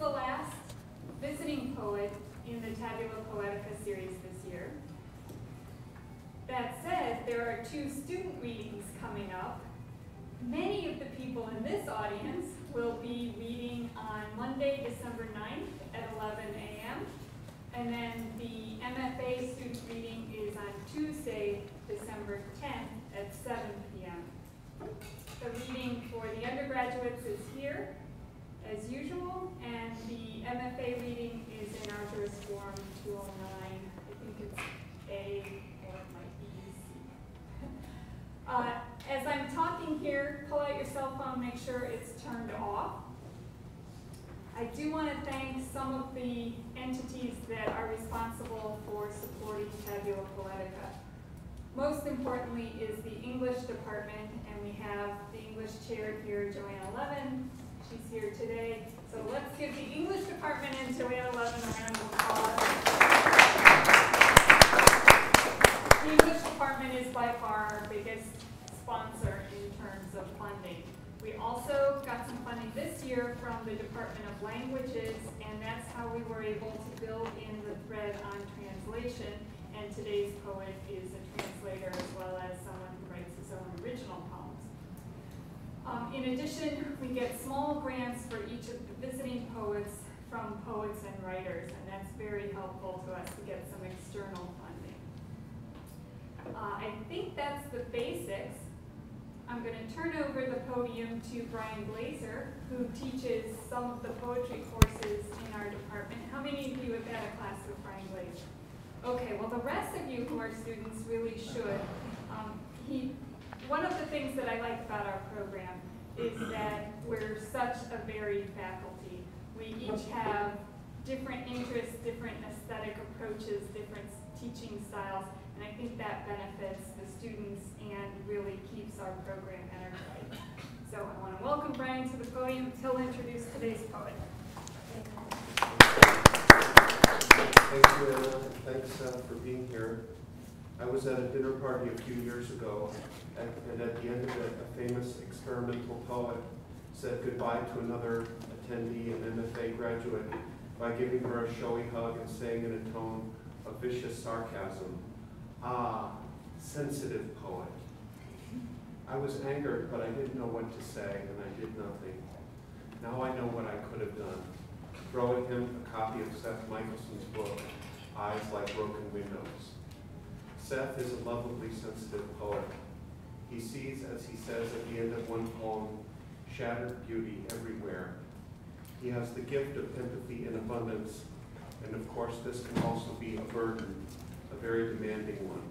the last visiting poet in the Tabula Poetica series this year. That said, there are 2 student readings coming up. Many of the people in this audience will be reading on Monday, December 9th at 11 a.m. And then the MFA student reading is on Tuesday, December 10th at 7 p.m. The reading for the undergraduates is here, as usual, and the MFA reading is in Arthur's Form 209. I think it's A, or it might be C. As I'm talking here, pull out your cell phone, make sure it's turned off. I do want to thank some of the entities that are responsible for supporting Tabula Poetica. Most importantly is the English department, and we have the English chair here, Joanna Levin. She's here today. So let's give the English department and Joanna Levin a round of applause. The English department is by far our biggest sponsor in terms of funding. We also got some funding this year from the Department of Languages, and that's how we were able to build in the thread on translation. And today's poet is a translator as well as someone who writes his own original poems. In addition, we get small grants for each of the visiting poets from poets and writers, and that's very helpful to us to get some external funding. I think that's the basics. I'm going to turn over the podium to Brian Glazer, who teaches some of the poetry courses in our department. How many of you have had a class with Brian Glazer? Okay, well the rest of you who are students really should. One of the things that I like about our program is that we're such a varied faculty. We each have different interests, different aesthetic approaches, different teaching styles, and I think that benefits the students and really keeps our program energized. So I want to welcome Brian to the podium. He'll introduce today's poet. Thank you, Anna. Thanks for being here. I was at a dinner party a few years ago, and at the end of it, a famous experimental poet said goodbye to another attendee, an MFA graduate, by giving her a showy hug and saying in a tone of vicious sarcasm, "Ah, sensitive poet." I was angered, but I didn't know what to say, and I did nothing. Now I know what I could have done. Throwing him a copy of Seth Michelson's book, Eyes Like Broken Windows. Seth is a lovably sensitive poet. He sees, as he says at the end of one poem, shattered beauty everywhere. He has the gift of empathy in abundance, and of course this can also be a burden, a very demanding one.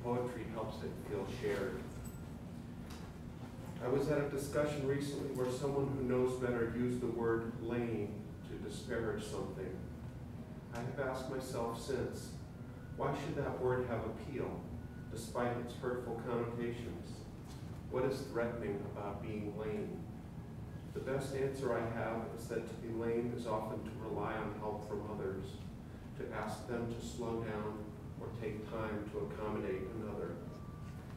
Poetry helps it feel shared. I was at a discussion recently where someone who knows better used the word lame to disparage something. I have asked myself since, why should that word have appeal, despite its hurtful connotations? What is threatening about being lame? The best answer I have is that to be lame is often to rely on help from others, to ask them to slow down or take time to accommodate another.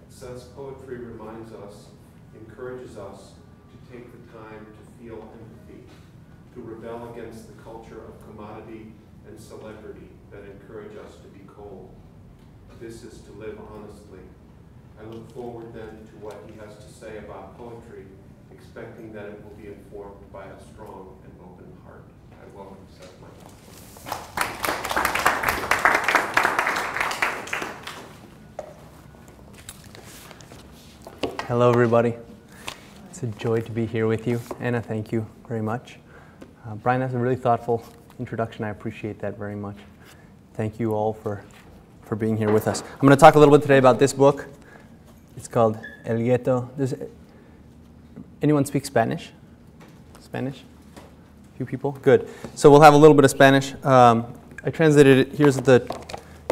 Seth's poetry reminds us, encourages us to take the time to feel empathy, to rebel against the culture of commodity and celebrity that encourage us to be cold. This is to live honestly. I look forward then to what he has to say about poetry, expecting that it will be informed by a strong and open heart. I welcome Seth Michelson. Hello, everybody. It's a joy to be here with you. Anna, thank you very much. Brian has a really thoughtful introduction. I appreciate that very much. Thank you all for being here with us. I'm going to talk a little bit today about this book. It's called El Ghetto. Does anyone speak Spanish? Spanish? A few people? Good. So we'll have a little bit of Spanish. I translated it. Here's the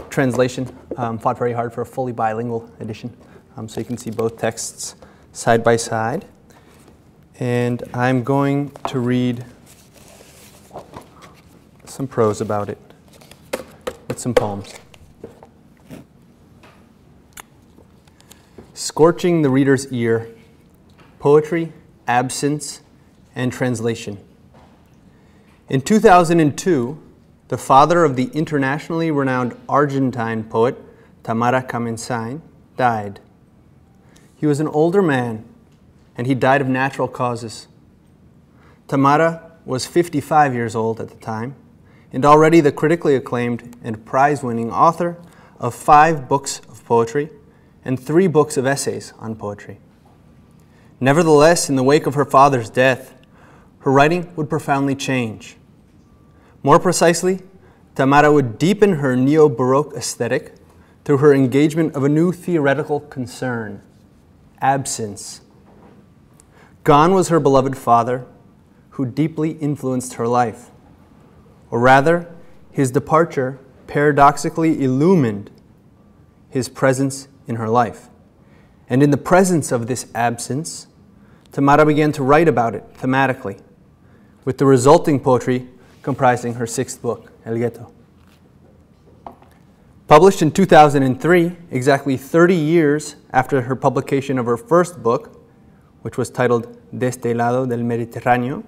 translation. Fought very hard for a fully bilingual edition. So you can see both texts side by side. And I'm going to read some prose about it with some poems. Scorching the reader's ear, poetry, absence, and translation. In 2002, the father of the internationally renowned Argentine poet Tamara Kamensain died. He was an older man, and he died of natural causes. Tamara was 55 years old at the time, and already the critically acclaimed and prize-winning author of 5 books of poetry and 3 books of essays on poetry. Nevertheless, in the wake of her father's death, her writing would profoundly change. More precisely, Tamara would deepen her neo-Baroque aesthetic through her engagement of a new theoretical concern, absence. Gone was her beloved father, who deeply influenced her life. Or rather, his departure paradoxically illumined his presence in her life. And in the presence of this absence, Tamara began to write about it thematically, with the resulting poetry comprising her 6th book, El Ghetto. Published in 2003, exactly 30 years after her publication of her first book, which was titled De este lado del Mediterráneo,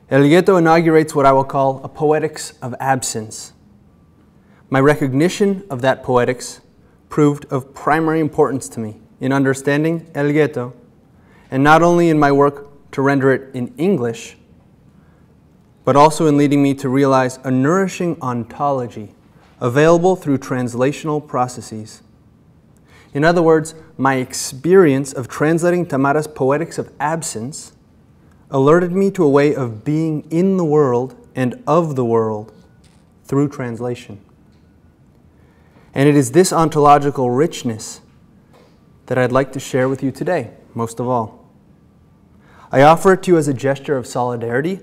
El Ghetto inaugurates what I will call a poetics of absence. My recognition of that poetics proved of primary importance to me in understanding El Ghetto, and not only in my work to render it in English, but also in leading me to realize a nourishing ontology available through translational processes. In other words, my experience of translating Tamara's Poetics of Absence alerted me to a way of being in the world and of the world through translation. And it is this ontological richness that I'd like to share with you today, most of all. I offer it to you as a gesture of solidarity,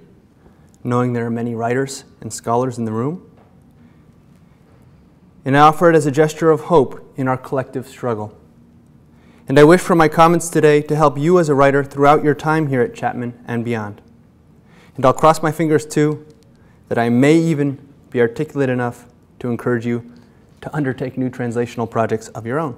knowing there are many writers and scholars in the room. And I offer it as a gesture of hope in our collective struggle. And I wish for my comments today to help you as a writer throughout your time here at Chapman and beyond. And I'll cross my fingers too that I may even be articulate enough to encourage you to undertake new translational projects of your own.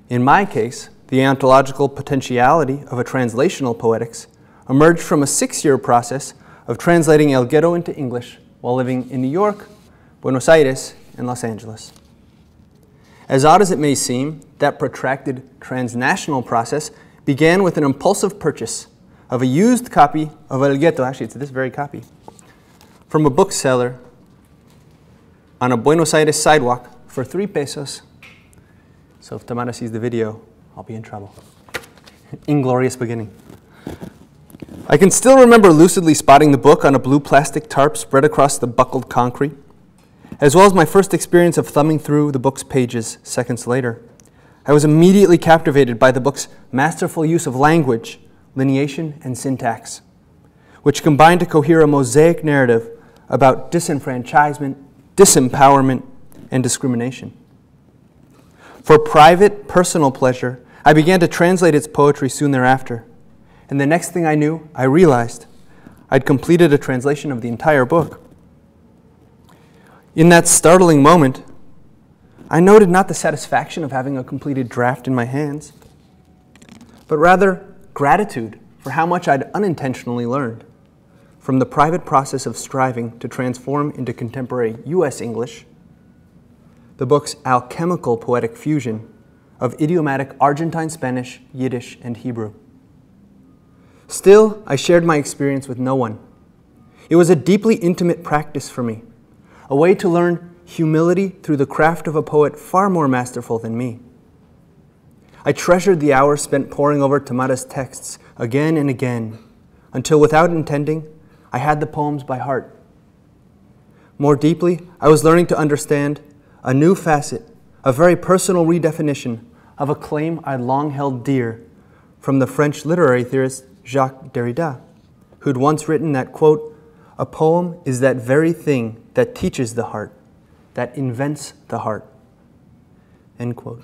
In my case, the ontological potentiality of a translational poetics emerged from a 6-year process of translating El Ghetto into English while living in New York, Buenos Aires, and Los Angeles. As odd as it may seem, that protracted transnational process began with an impulsive purchase of a used copy of El Ghetto, actually it's this very copy, from a bookseller on a Buenos Aires sidewalk for 3 pesos. So if Tamara sees the video, I'll be in trouble. Inglorious beginning. I can still remember lucidly spotting the book on a blue plastic tarp spread across the buckled concrete, as well as my first experience of thumbing through the book's pages seconds later. I was immediately captivated by the book's masterful use of language, lineation, and syntax, which combined to cohere a mosaic narrative about disenfranchisement, disempowerment, and discrimination. For private, personal pleasure, I began to translate its poetry soon thereafter. And the next thing I knew, I realized I'd completed a translation of the entire book. In that startling moment, I noted not the satisfaction of having a completed draft in my hands, but rather gratitude for how much I'd unintentionally learned from the private process of striving to transform into contemporary U.S. English the book's alchemical poetic fusion of idiomatic Argentine Spanish, Yiddish, and Hebrew. Still, I shared my experience with no one. It was a deeply intimate practice for me, a way to learn humility through the craft of a poet far more masterful than me. I treasured the hours spent poring over Tamara's texts again and again, until without intending, I had the poems by heart. More deeply, I was learning to understand a new facet, a very personal redefinition of a claim I'd long held dear from the French literary theorist Jacques Derrida, who'd once written that, quote, "A poem is that very thing that teaches the heart, that invents the heart," end quote.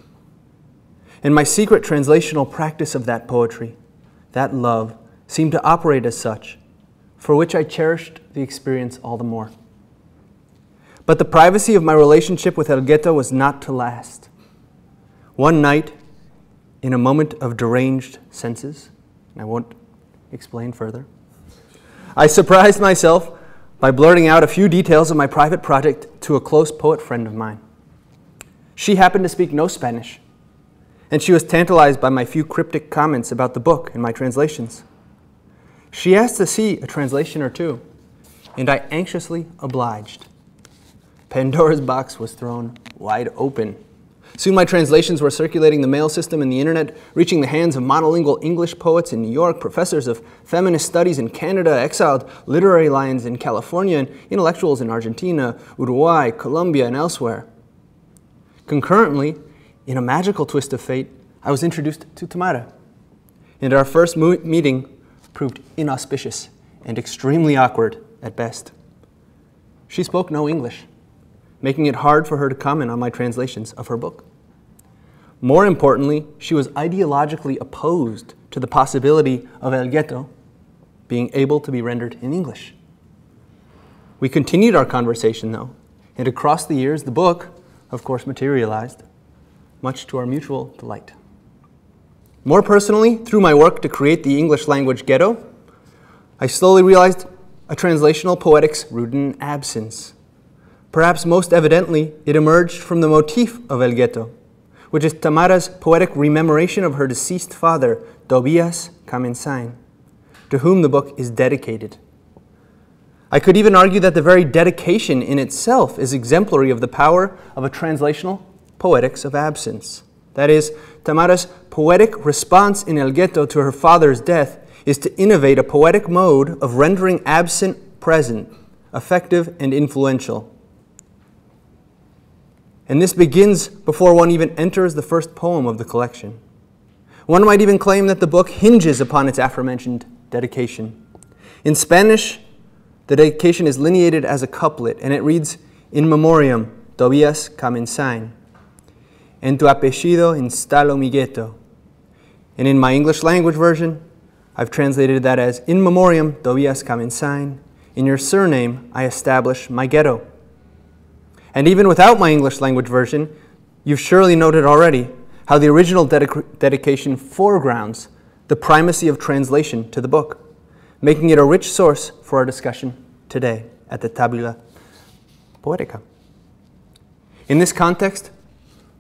And my secret translational practice of that poetry, that love, seemed to operate as such, for which I cherished the experience all the more. But the privacy of my relationship with El Ghetto was not to last. One night, in a moment of deranged senses, and I won't explain further, I surprised myself by blurting out a few details of my private project to a close poet friend of mine. She happened to speak no Spanish, and she was tantalized by my few cryptic comments about the book and my translations. She asked to see a translation or two, and I anxiously obliged. Pandora's box was thrown wide open. Soon my translations were circulating the mail system and the internet, reaching the hands of monolingual English poets in New York, professors of feminist studies in Canada, exiled literary lions in California, and intellectuals in Argentina, Uruguay, Colombia, and elsewhere. Concurrently, in a magical twist of fate, I was introduced to Tamara, and our first meeting proved inauspicious and extremely awkward at best. She spoke no English, making it hard for her to comment on my translations of her book. More importantly, she was ideologically opposed to the possibility of El Ghetto being able to be rendered in English. We continued our conversation, though, and across the years, the book, of course, materialized, much to our mutual delight. More personally, through my work to create the English language ghetto, I slowly realized a translational poetics rooted in absence. Perhaps most evidently, it emerged from the motif of El Ghetto, which is Tamara's poetic rememoration of her deceased father, Tobias Kamensain, to whom the book is dedicated. I could even argue that the very dedication in itself is exemplary of the power of a translational poetics of absence. That is, Tamara's poetic response in El Ghetto to her father's death is to innovate a poetic mode of rendering absent present, effective and influential. And this begins before one even enters the first poem of the collection. One might even claim that the book hinges upon its aforementioned dedication. In Spanish, the dedication is lineated as a couplet, and it reads, In memoriam, Tobias Kamensain. En tu apellido instalo mi ghetto. And in my English language version, I've translated that as, In memoriam, Tobias Kamensain. In your surname, I establish my ghetto. And even without my English language version, you've surely noted already how the original dedication foregrounds the primacy of translation to the book, making it a rich source for our discussion today at the Tabula Poetica. In this context,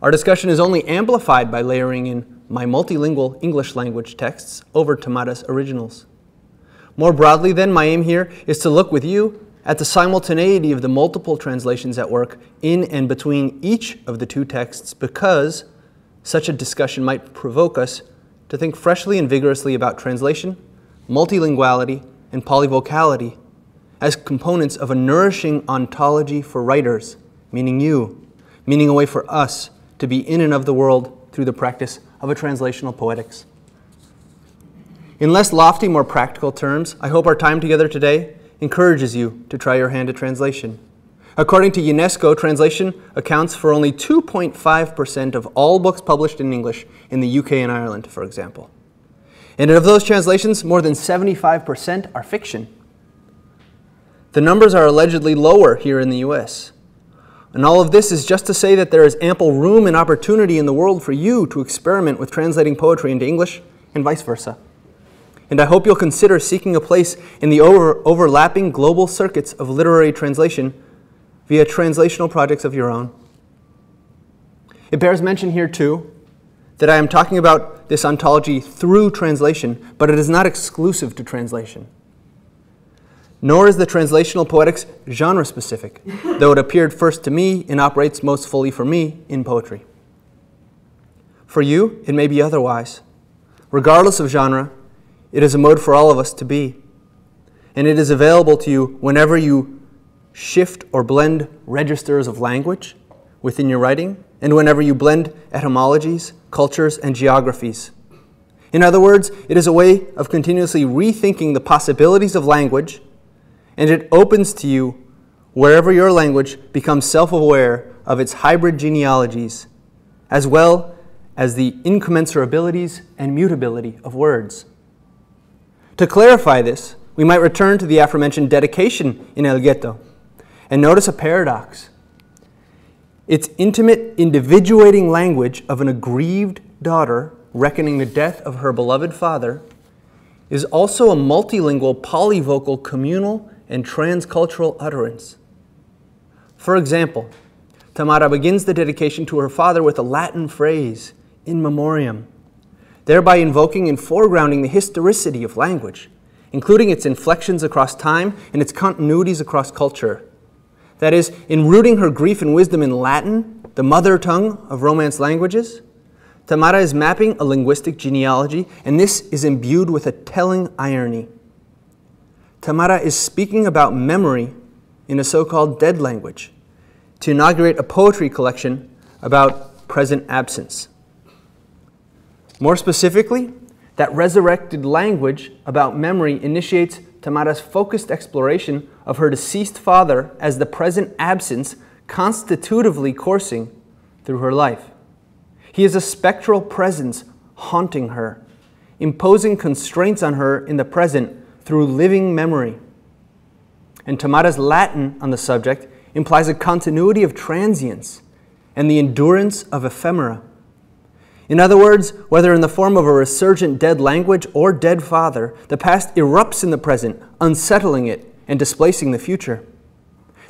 our discussion is only amplified by layering in my multilingual English language texts over Tamara's originals. More broadly then, my aim here is to look with you at the simultaneity of the multiple translations at work in and between each of the two texts, because such a discussion might provoke us to think freshly and vigorously about translation, multilinguality, and polyvocality as components of a nourishing ontology for writers, meaning you, meaning a way for us to be in and of the world through the practice of a translational poetics. In less lofty, more practical terms, I hope our time together today encourages you to try your hand at translation. According to UNESCO, translation accounts for only 2.5% of all books published in English in the UK and Ireland, for example. And of those translations, more than 75% are fiction. The numbers are allegedly lower here in the US. And all of this is just to say that there is ample room and opportunity in the world for you to experiment with translating poetry into English and vice versa. And I hope you'll consider seeking a place in the overlapping global circuits of literary translation via translational projects of your own. It bears mention here, too, that I am talking about this ontology through translation, but it is not exclusive to translation. Nor is the translational poetics genre-specific, though it appeared first to me and operates most fully for me in poetry. For you, it may be otherwise. Regardless of genre, it is a mode for all of us to be. And it is available to you whenever you shift or blend registers of language within your writing, and whenever you blend etymologies, cultures, and geographies. In other words, it is a way of continuously rethinking the possibilities of language, and it opens to you wherever your language becomes self-aware of its hybrid genealogies, as well as the incommensurabilities and mutability of words. To clarify this, we might return to the aforementioned dedication in El Ghetto and notice a paradox. Its intimate, individuating language of an aggrieved daughter reckoning the death of her beloved father is also a multilingual, polyvocal, communal, and transcultural utterance. For example, Tamara begins the dedication to her father with a Latin phrase, in memoriam, thereby invoking and foregrounding the historicity of language, including its inflections across time and its continuities across culture. That is, in rooting her grief and wisdom in Latin, the mother tongue of Romance languages, Tamara is mapping a linguistic genealogy, and this is imbued with a telling irony. Tamara is speaking about memory in a so-called dead language to inaugurate a poetry collection about present absence. More specifically, that resurrected language about memory initiates Tamara's focused exploration of her deceased father as the present absence constitutively coursing through her life. He is a spectral presence haunting her, imposing constraints on her in the present through living memory. And Tamara's Latin on the subject implies a continuity of transience and the endurance of ephemera. In other words, whether in the form of a resurgent dead language or dead father, the past erupts in the present, unsettling it and displacing the future.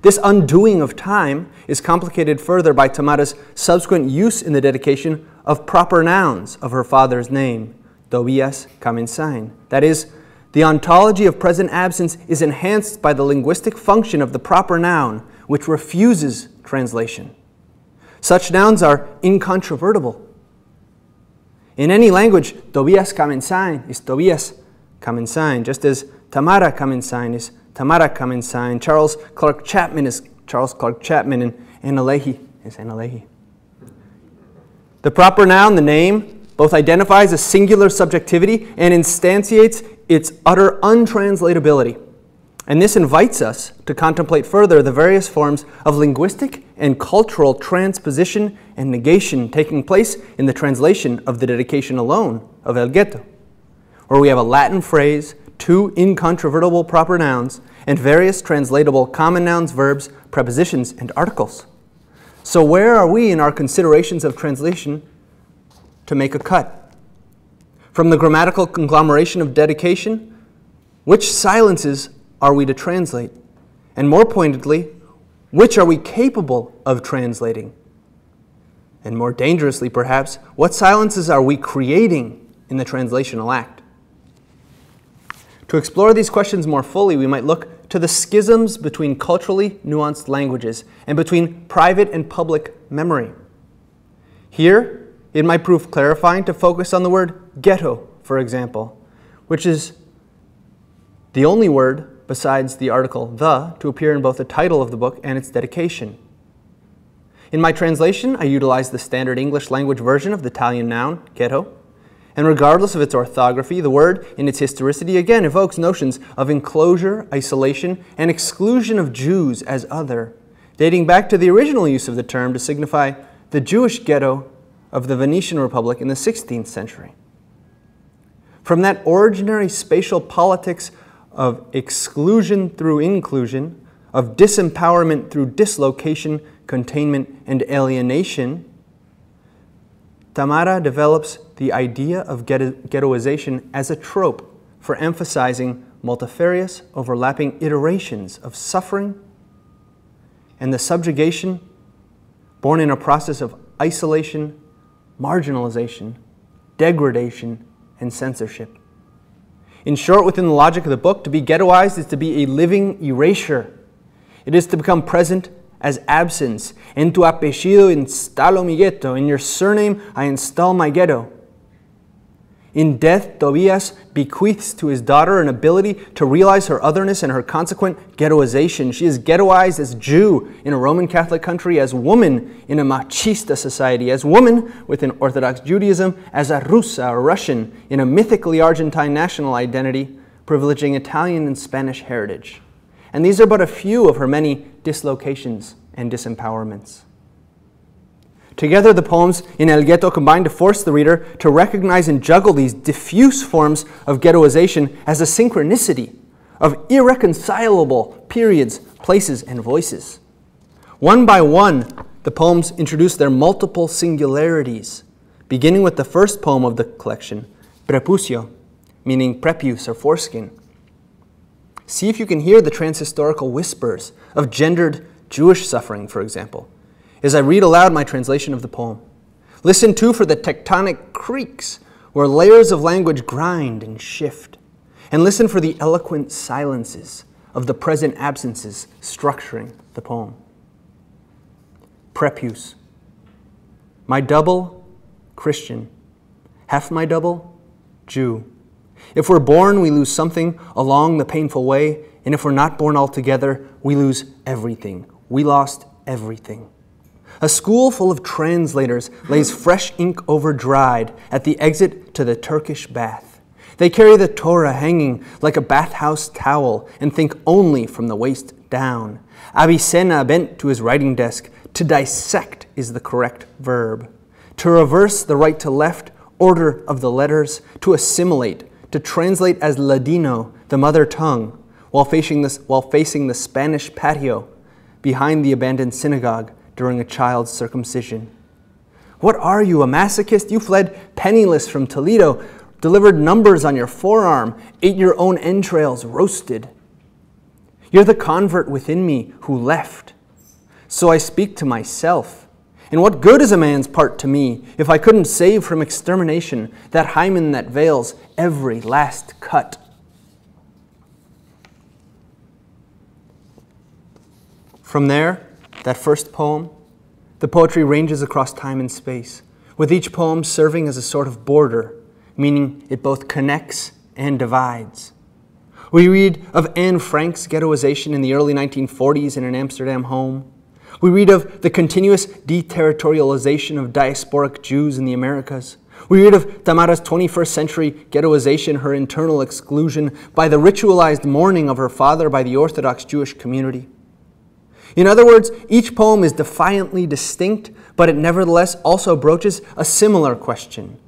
This undoing of time is complicated further by Tamara's subsequent use in the dedication of proper nouns of her father's name, Tobias Kamensain. That is, the ontology of present absence is enhanced by the linguistic function of the proper noun, which refuses translation. Such nouns are incontrovertible. In any language, Tobias Kamensain is Tobias Kamensain, just as Tamara Kamensain is Tamara Kamensain, Charles Clark Chapman is Charles Clark Chapman, and Analehi is Analehi. The proper noun, the name, both identifies a singular subjectivity and instantiates its utter untranslatability. And this invites us to contemplate further the various forms of linguistic and cultural transposition and negation taking place in the translation of the dedication alone of El Ghetto, where we have a Latin phrase, two incontrovertible proper nouns, and various translatable common nouns, verbs, prepositions, and articles. So where are we in our considerations of translation to make a cut? From the grammatical conglomeration of dedication, which silences are we to translate? And more pointedly, which are we capable of translating? And more dangerously perhaps, what silences are we creating in the translational act? To explore these questions more fully, we might look to the schisms between culturally nuanced languages and between private and public memory. Here, it might prove clarifying to focus on the word ghetto, for example, which is the only word besides the article the to appear in both the title of the book and its dedication. In my translation, I utilized the standard English language version of the Italian noun, ghetto, and regardless of its orthography, the word in its historicity again evokes notions of enclosure, isolation, and exclusion of Jews as other, dating back to the original use of the term to signify the Jewish ghetto of the Venetian Republic in the 16th century. From that originary spatial politics of exclusion through inclusion, of disempowerment through dislocation, containment, and alienation, Tamara develops the idea of ghettoization as a trope for emphasizing multifarious, overlapping iterations of suffering and the subjugation born in a process of isolation, marginalization, degradation, and censorship. In short, within the logic of the book, to be ghettoized is to be a living erasure. It is to become present as absence. En tu apellido instalo mi ghetto. In your surname, I install my ghetto. In death, Tobias bequeaths to his daughter an ability to realize her otherness and her consequent ghettoization. She is ghettoized as Jew in a Roman Catholic country, as woman in a machista society, as woman within Orthodox Judaism, as a Russa, or Russian, in a mythically Argentine national identity, privileging Italian and Spanish heritage. And these are but a few of her many dislocations and disempowerments. Together, the poems in El Ghetto combine to force the reader to recognize and juggle these diffuse forms of ghettoization as a synchronicity of irreconcilable periods, places, and voices. One by one, the poems introduce their multiple singularities, beginning with the first poem of the collection, Prepucio, meaning prepuce or foreskin. See if you can hear the transhistorical whispers of gendered Jewish suffering, for example, as I read aloud my translation of the poem. Listen, too, for the tectonic creaks where layers of language grind and shift. And listen for the eloquent silences of the present absences structuring the poem. Prepuce. My double, Christian. Half my double, Jew. If we're born, we lose something along the painful way, and if we're not born altogether, we lose everything. We lost everything. A school full of translators lays fresh ink over dried at the exit to the Turkish bath. They carry the Torah hanging like a bathhouse towel and think only from the waist down. Avicenna bent to his writing desk. To dissect is the correct verb. To reverse the right to left order of the letters. To assimilate. To translate as Ladino, the mother tongue, while facing the Spanish patio behind the abandoned synagogue during a child's circumcision. What are you, a masochist? You fled penniless from Toledo, delivered numbers on your forearm, ate your own entrails roasted. You're the convert within me who left. So I speak to myself. And what good is a man's part to me if I couldn't save from extermination that hymen that veils every last cut? From there, that first poem, the poetry ranges across time and space, with each poem serving as a sort of border, meaning it both connects and divides. We read of Anne Frank's ghettoization in the early 1940s in an Amsterdam home. We read of the continuous deterritorialization of diasporic Jews in the Americas. We read of Tamara's 21st century ghettoization, her internal exclusion by the ritualized mourning of her father by the Orthodox Jewish community. In other words, each poem is defiantly distinct, but it nevertheless also broaches a similar question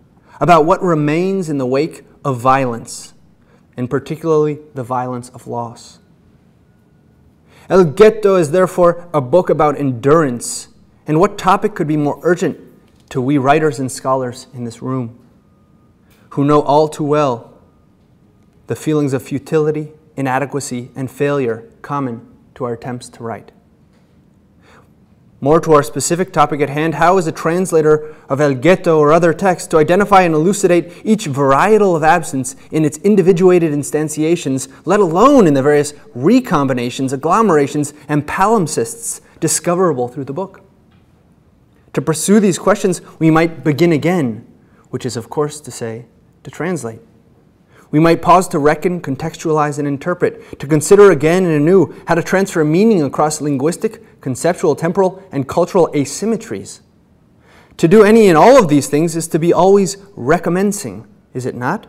about what remains in the wake of violence, and particularly the violence of loss. El Ghetto is therefore a book about endurance, and what topic could be more urgent to we writers and scholars in this room, who know all too well the feelings of futility, inadequacy, and failure common to our attempts to write. More to our specific topic at hand, how is a translator of El Ghetto or other texts to identify and elucidate each varietal of absence in its individuated instantiations, let alone in the various recombinations, agglomerations, and palimpsests discoverable through the book? To pursue these questions, we might begin again, which is, of course, to say, to translate. We might pause to reckon, contextualize, and interpret, to consider again and anew how to transfer meaning across linguistic, conceptual, temporal, and cultural asymmetries. To do any and all of these things is to be always recommencing, is it not?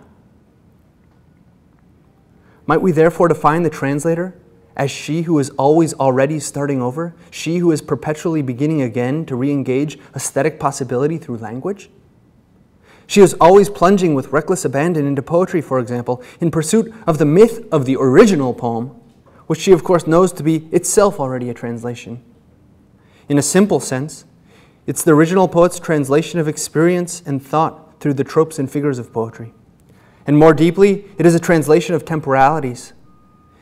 Might we therefore define the translator as she who is always already starting over, she who is perpetually beginning again to re-engage aesthetic possibility through language? She is always plunging with reckless abandon into poetry, for example, in pursuit of the myth of the original poem, which she of course knows to be itself already a translation. In a simple sense, it's the original poet's translation of experience and thought through the tropes and figures of poetry. And more deeply, it is a translation of temporalities.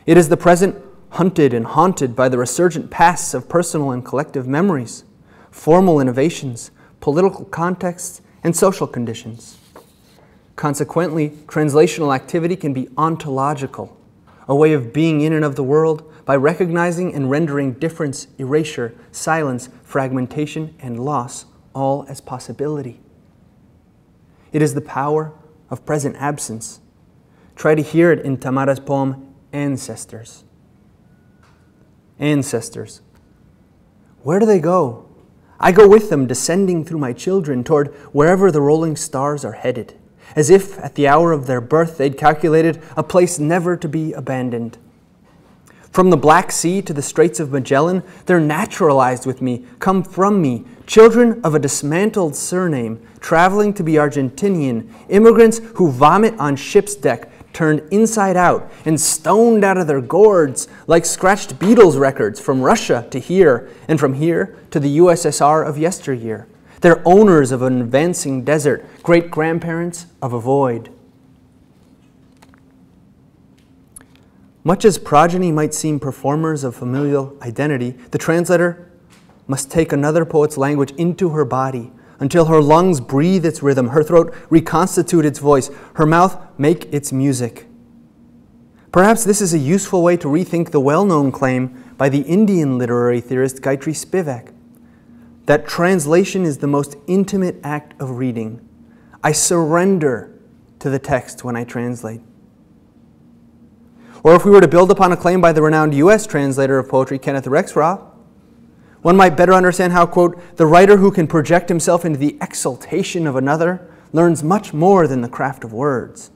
It is the present hunted and haunted by the resurgent pasts of personal and collective memories, formal innovations, political contexts, and social conditions. Consequently, translational activity can be ontological, a way of being in and of the world by recognizing and rendering difference, erasure, silence, fragmentation, and loss all as possibility. It is the power of present absence. Try to hear it in Tamara's poem, Ancestors. Ancestors. Where do they go? I go with them, descending through my children toward wherever the rolling stars are headed, as if at the hour of their birth they'd calculated a place never to be abandoned. From the Black Sea to the Straits of Magellan, they're naturalized with me, come from me, children of a dismantled surname, traveling to be Argentinian, immigrants who vomit on ship's deck, turned inside out and stoned out of their gourds like scratched Beatles records from Russia to here, and from here to the USSR of yesteryear. They're owners of an advancing desert, great-grandparents of a void. Much as progeny might seem performers of familial identity, the translator must take another poet's language into her body until her lungs breathe its rhythm, her throat reconstitute its voice, her mouth make its music. Perhaps this is a useful way to rethink the well-known claim by the Indian literary theorist Gayatri Spivak that translation is the most intimate act of reading. I surrender to the text when I translate. Or if we were to build upon a claim by the renowned U.S. translator of poetry, Kenneth Rexroth, one might better understand how, quote, the writer who can project himself into the exaltation of another learns much more than the craft of words.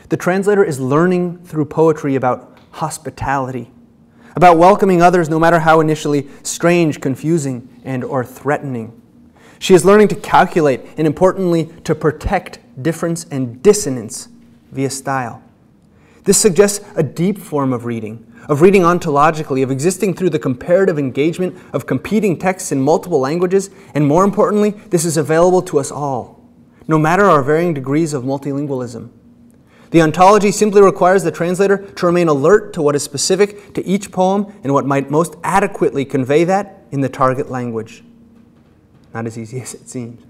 The translator is learning through poetry about hospitality, about welcoming others no matter how initially strange, confusing, and or threatening. She is learning to calculate and, importantly, to protect difference and dissonance via style. This suggests a deep form of reading ontologically, of existing through the comparative engagement of competing texts in multiple languages, and more importantly, this is available to us all, no matter our varying degrees of multilingualism. The ontology simply requires the translator to remain alert to what is specific to each poem and what might most adequately convey that in the target language. Not as easy as it seems.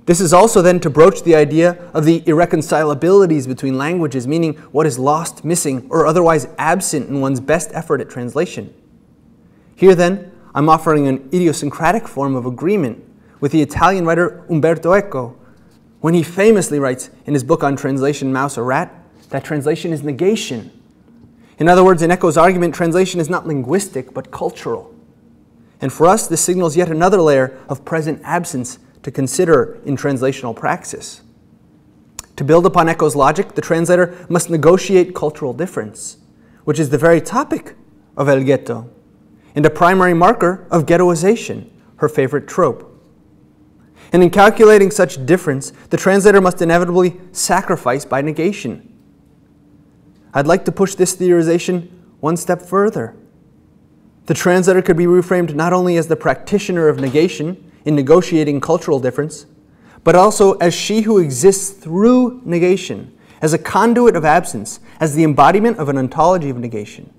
This is also then to broach the idea of the irreconcilabilities between languages, meaning what is lost, missing, or otherwise absent in one's best effort at translation. Here then, I'm offering an idiosyncratic form of agreement with the Italian writer Umberto Eco, when he famously writes in his book on translation, Mouse or Rat, that translation is negation. In other words, in Eco's argument, translation is not linguistic, but cultural. And for us, this signals yet another layer of present absence to consider in translational praxis. To build upon Eco's logic, the translator must negotiate cultural difference, which is the very topic of El Ghetto, and a primary marker of ghettoization, her favorite trope. And in calculating such difference, the translator must inevitably sacrifice by negation. I'd like to push this theorization one step further. The translator could be reframed not only as the practitioner of negation in negotiating cultural difference, but also as she who exists through negation, as a conduit of absence, as the embodiment of an ontology of negation.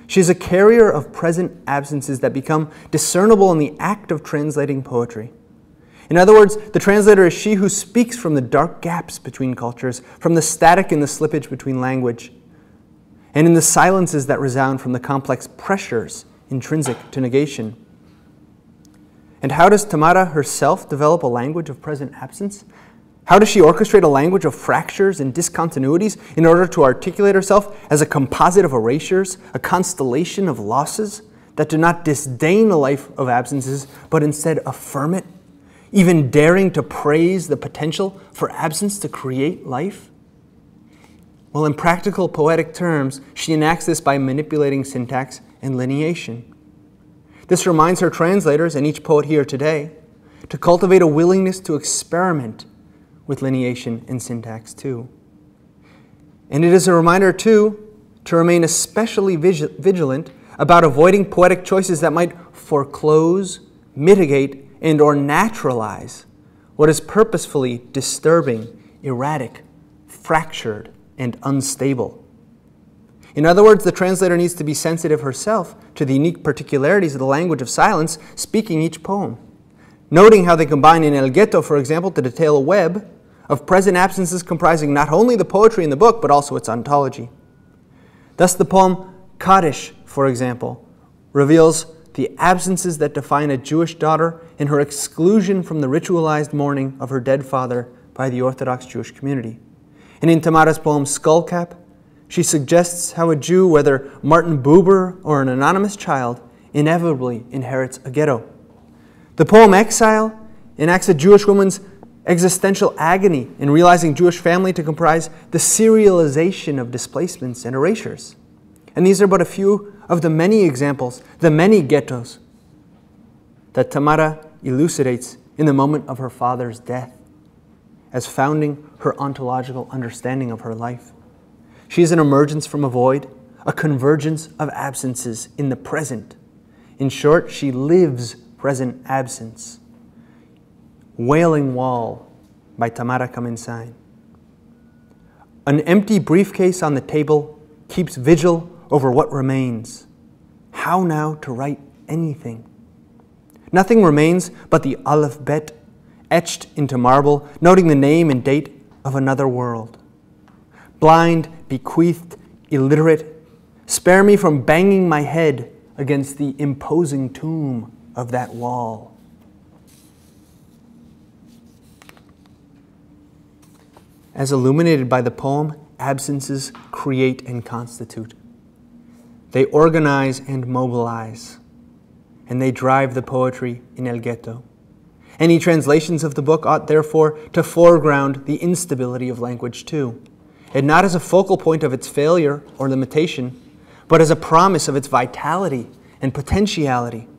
She is a carrier of present absences that become discernible in the act of translating poetry. In other words, the translator is she who speaks from the dark gaps between cultures, from the static and the slippage between language, and in the silences that resound from the complex pressures intrinsic to negation. And how does Tamara herself develop a language of present absence? How does she orchestrate a language of fractures and discontinuities in order to articulate herself as a composite of erasures, a constellation of losses that do not disdain a life of absences, but instead affirm it, even daring to praise the potential for absence to create life? Well, in practical poetic terms, she enacts this by manipulating syntax and lineation. This reminds her translators, and each poet here today, to cultivate a willingness to experiment with lineation and syntax too. And it is a reminder too to remain especially vigilant about avoiding poetic choices that might foreclose, mitigate, and or naturalize what is purposefully disturbing, erratic, fractured, and unstable. In other words, the translator needs to be sensitive herself to the unique particularities of the language of silence speaking each poem, noting how they combine in El Ghetto, for example, to detail a web of present absences comprising not only the poetry in the book, but also its ontology. Thus the poem Kaddish, for example, reveals the absences that define a Jewish daughter in her exclusion from the ritualized mourning of her dead father by the Orthodox Jewish community. And in Tamara's poem Skullcap, she suggests how a Jew, whether Martin Buber or an anonymous child, inevitably inherits a ghetto. The poem Exile enacts a Jewish woman's existential agony in realizing Jewish family to comprise the serialization of displacements and erasures. And these are but a few of the many examples, the many ghettos, that Tamara elucidates in the moment of her father's death, as founding her ontological understanding of her life. She is an emergence from a void, a convergence of absences in the present. In short, she lives present absence. Wailing Wall by Tamara Kamensain. An empty briefcase on the table keeps vigil over what remains. How now to write anything? Nothing remains but the Aleph Bet, etched into marble, noting the name and date of another world. Blind, bequeathed, illiterate, spare me from banging my head against the imposing tomb of that wall. As illuminated by the poem, absences create and constitute. They organize and mobilize, and they drive the poetry in El Ghetto. Any translations of the book ought therefore to foreground the instability of language too, and not as a focal point of its failure or limitation, but as a promise of its vitality and potentiality.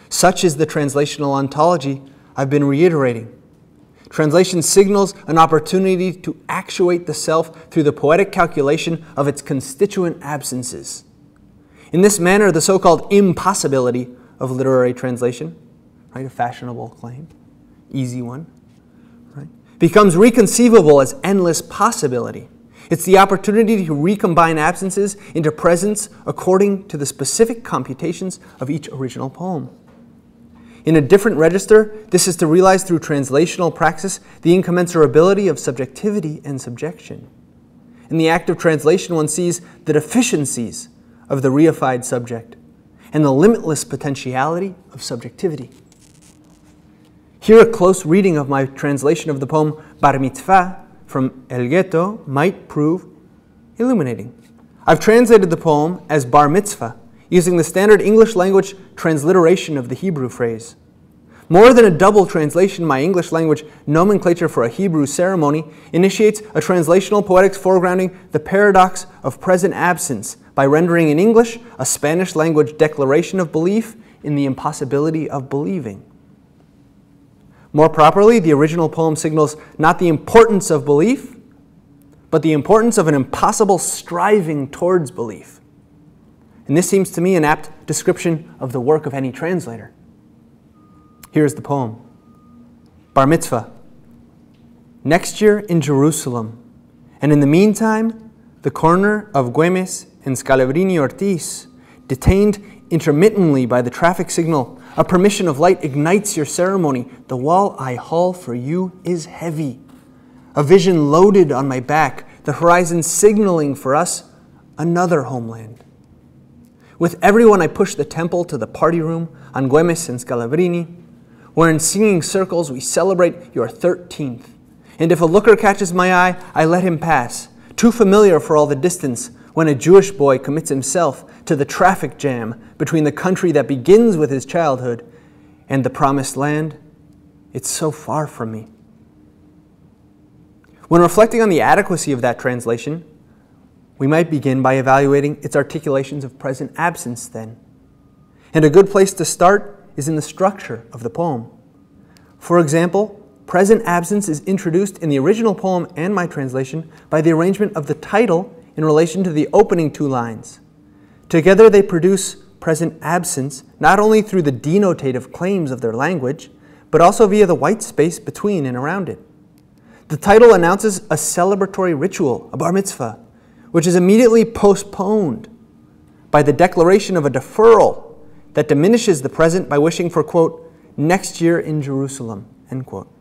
Such is the translational ontology I've been reiterating. Translation signals an opportunity to actuate the self through the poetic calculation of its constituent absences. In this manner, the so-called impossibility of literary translation, right, a fashionable claim, easy one, right, becomes reconceivable as endless possibility. It's the opportunity to recombine absences into presence according to the specific computations of each original poem. In a different register, this is to realize through translational praxis the incommensurability of subjectivity and subjection. In the act of translation, one sees the deficiencies of the reified subject and the limitless potentiality of subjectivity. Here, a close reading of my translation of the poem Bar Mitzvah from El Ghetto might prove illuminating. I've translated the poem as Bar Mitzvah, using the standard English language transliteration of the Hebrew phrase. More than a double translation, my English language nomenclature for a Hebrew ceremony initiates a translational poetics foregrounding the paradox of present absence by rendering in English a Spanish language declaration of belief in the impossibility of believing. More properly, the original poem signals not the importance of belief, but the importance of an impossible striving towards belief. And this seems to me an apt description of the work of any translator. Here's the poem. Bar Mitzvah. Next year in Jerusalem, and in the meantime, the corner of Güemes and Scalabrini Ortiz, detained intermittently by the traffic signal, a permission of light ignites your ceremony. The wall I haul for you is heavy. A vision loaded on my back, the horizon signaling for us another homeland. With everyone, I push the temple to the party room on Güemes and Scalabrini, where in singing circles we celebrate your 13th. And if a looker catches my eye, I let him pass, too familiar for all the distance when a Jewish boy commits himself to the traffic jam between the country that begins with his childhood and the promised land. It's so far from me. When reflecting on the adequacy of that translation, we might begin by evaluating its articulations of present absence then. And a good place to start is in the structure of the poem. For example, present absence is introduced in the original poem and my translation by the arrangement of the title in relation to the opening two lines. Together they produce present absence not only through the denotative claims of their language, but also via the white space between and around it. The title announces a celebratory ritual, a bar mitzvah, which is immediately postponed by the declaration of a deferral that diminishes the present by wishing for, quote, next year in Jerusalem, end quote.